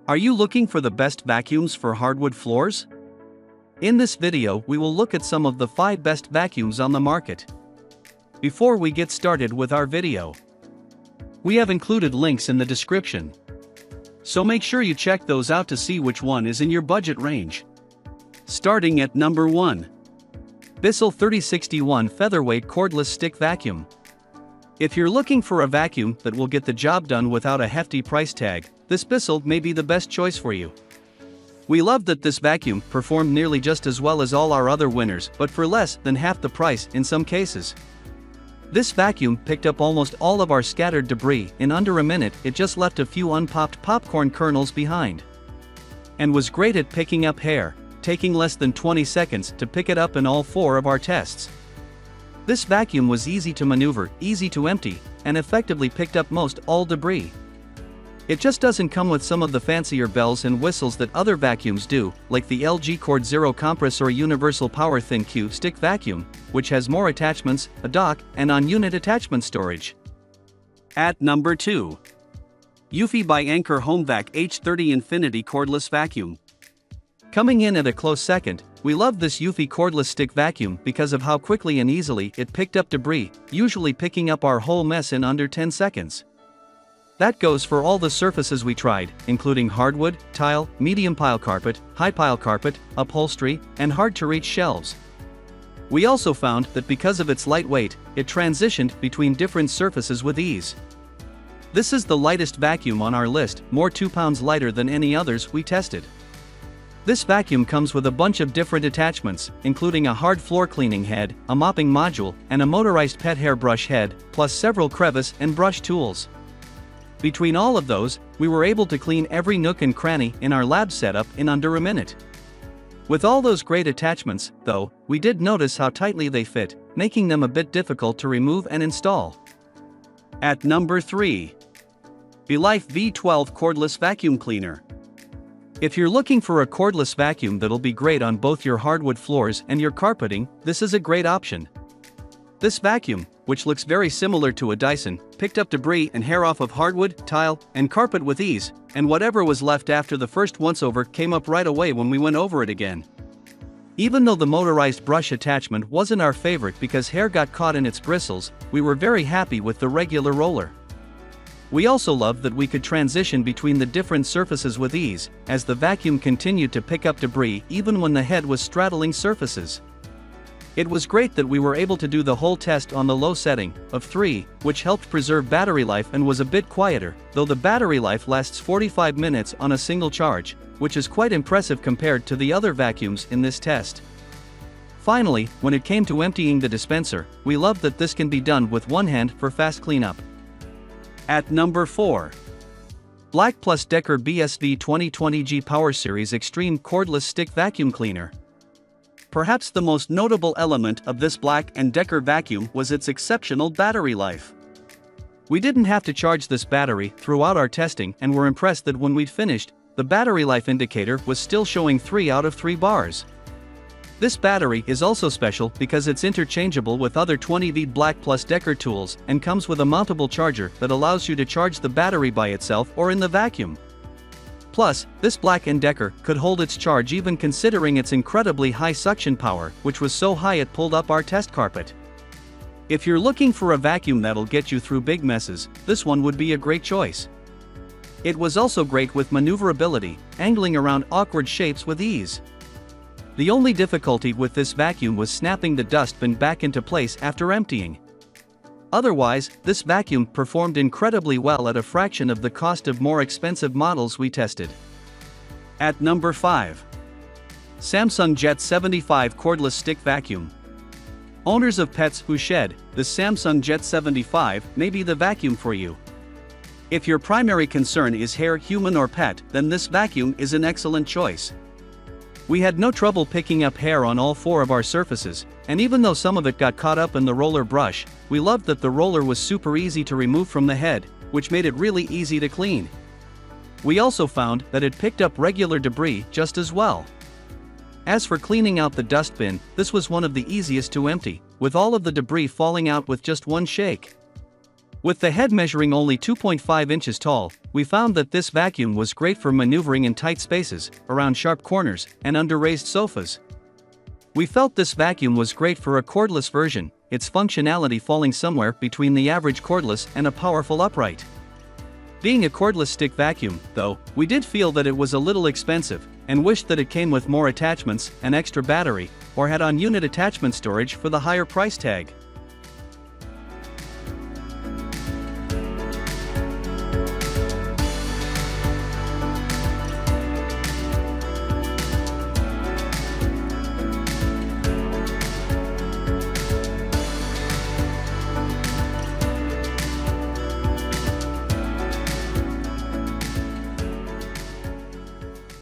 Are you looking for the best vacuums for hardwood floors? In this video, we will look at some of the 5 best vacuums on the market. Before we get started with our video, we have included links in the description, so make sure you check those out to see which one is in your budget range. Starting at number 1. Bissell 3061 Featherweight Cordless Stick Vacuum. If you're looking for a vacuum that will get the job done without a hefty price tag, this Bissell may be the best choice for you. We love that this vacuum performed nearly just as well as all our other winners, but for less than half the price in some cases. This vacuum picked up almost all of our scattered debris in under a minute. It just left a few unpopped popcorn kernels behind. And was great at picking up hair, taking less than 20 seconds to pick it up in all 4 of our tests. This vacuum was easy to maneuver, easy to empty, and effectively picked up most all debris. It just doesn't come with some of the fancier bells and whistles that other vacuums do, like the LG Cord Zero Compress or Universal Power Thin Q Stick Vacuum, which has more attachments, a dock, and on-unit attachment storage. At number 2. Yuy by Anker HomeVac H30 Infinity Cordless Vacuum. Coming in at a close second, we love this Yuy cordless stick vacuum because of how quickly and easily it picked up debris, usually picking up our whole mess in under 10 seconds. That goes for all the surfaces we tried, including hardwood, tile, medium pile carpet, high pile carpet, upholstery, and hard-to-reach shelves. We also found that because of its light weight, it transitioned between different surfaces with ease. This is the lightest vacuum on our list, more 2 pounds lighter than any others we tested. This vacuum comes with a bunch of different attachments, including a hard floor cleaning head, a mopping module, and a motorized pet hair brush head, plus several crevice and brush tools. Between all of those, we were able to clean every nook and cranny in our lab setup in under a minute. With all those great attachments, though, we did notice how tightly they fit, making them a bit difficult to remove and install. At number 3. Life V12 Cordless Vacuum Cleaner. If you're looking for a cordless vacuum that'll be great on both your hardwood floors and your carpeting, this is a great option. This vacuum, which looks very similar to a Dyson, picked up debris and hair off of hardwood, tile, and carpet with ease, and whatever was left after the first once-over came up right away when we went over it again. Even though the motorized brush attachment wasn't our favorite because hair got caught in its bristles, we were very happy with the regular roller. We also loved that we could transition between the different surfaces with ease, as the vacuum continued to pick up debris even when the head was straddling surfaces. It was great that we were able to do the whole test on the low setting of 3, which helped preserve battery life and was a bit quieter, though the battery life lasts 45 minutes on a single charge, which is quite impressive compared to the other vacuums in this test. Finally, when it came to emptying the dispenser, we loved that this can be done with one hand for fast cleanup. At number 4. Black + Decker BSV 2020G Power Series Extreme Cordless Stick Vacuum Cleaner. Perhaps the most notable element of this Black & Decker vacuum was its exceptional battery life. We didn't have to charge this battery throughout our testing and were impressed that when we'd finished, the battery life indicator was still showing 3 out of 3 bars. This battery is also special because it's interchangeable with other 20V Black + Decker tools and comes with a mountable charger that allows you to charge the battery by itself or in the vacuum. Plus, this Black & Decker could hold its charge even considering its incredibly high suction power, which was so high it pulled up our test carpet. If you're looking for a vacuum that'll get you through big messes, this one would be a great choice. It was also great with maneuverability, angling around awkward shapes with ease. The only difficulty with this vacuum was snapping the dustbin back into place after emptying. Otherwise, this vacuum performed incredibly well at a fraction of the cost of more expensive models we tested. At number 5. Samsung Jet 75 Cordless Stick Vacuum. Owners of pets who shed, the Samsung Jet 75 may be the vacuum for you. If your primary concern is hair, human or pet, then this vacuum is an excellent choice. We had no trouble picking up hair on all 4 of our surfaces, and even though some of it got caught up in the roller brush, we loved that the roller was super easy to remove from the head, which made it really easy to clean. We also found that it picked up regular debris just as well. As for cleaning out the dustbin, this was one of the easiest to empty, with all of the debris falling out with just one shake. With the head measuring only 2.5 inches tall, we found that this vacuum was great for maneuvering in tight spaces, around sharp corners, and under raised sofas. We felt this vacuum was great for a cordless version, its functionality falling somewhere between the average cordless and a powerful upright. Being a cordless stick vacuum, though, we did feel that it was a little expensive, and wished that it came with more attachments, an extra battery, or had on-unit attachment storage for the higher price tag.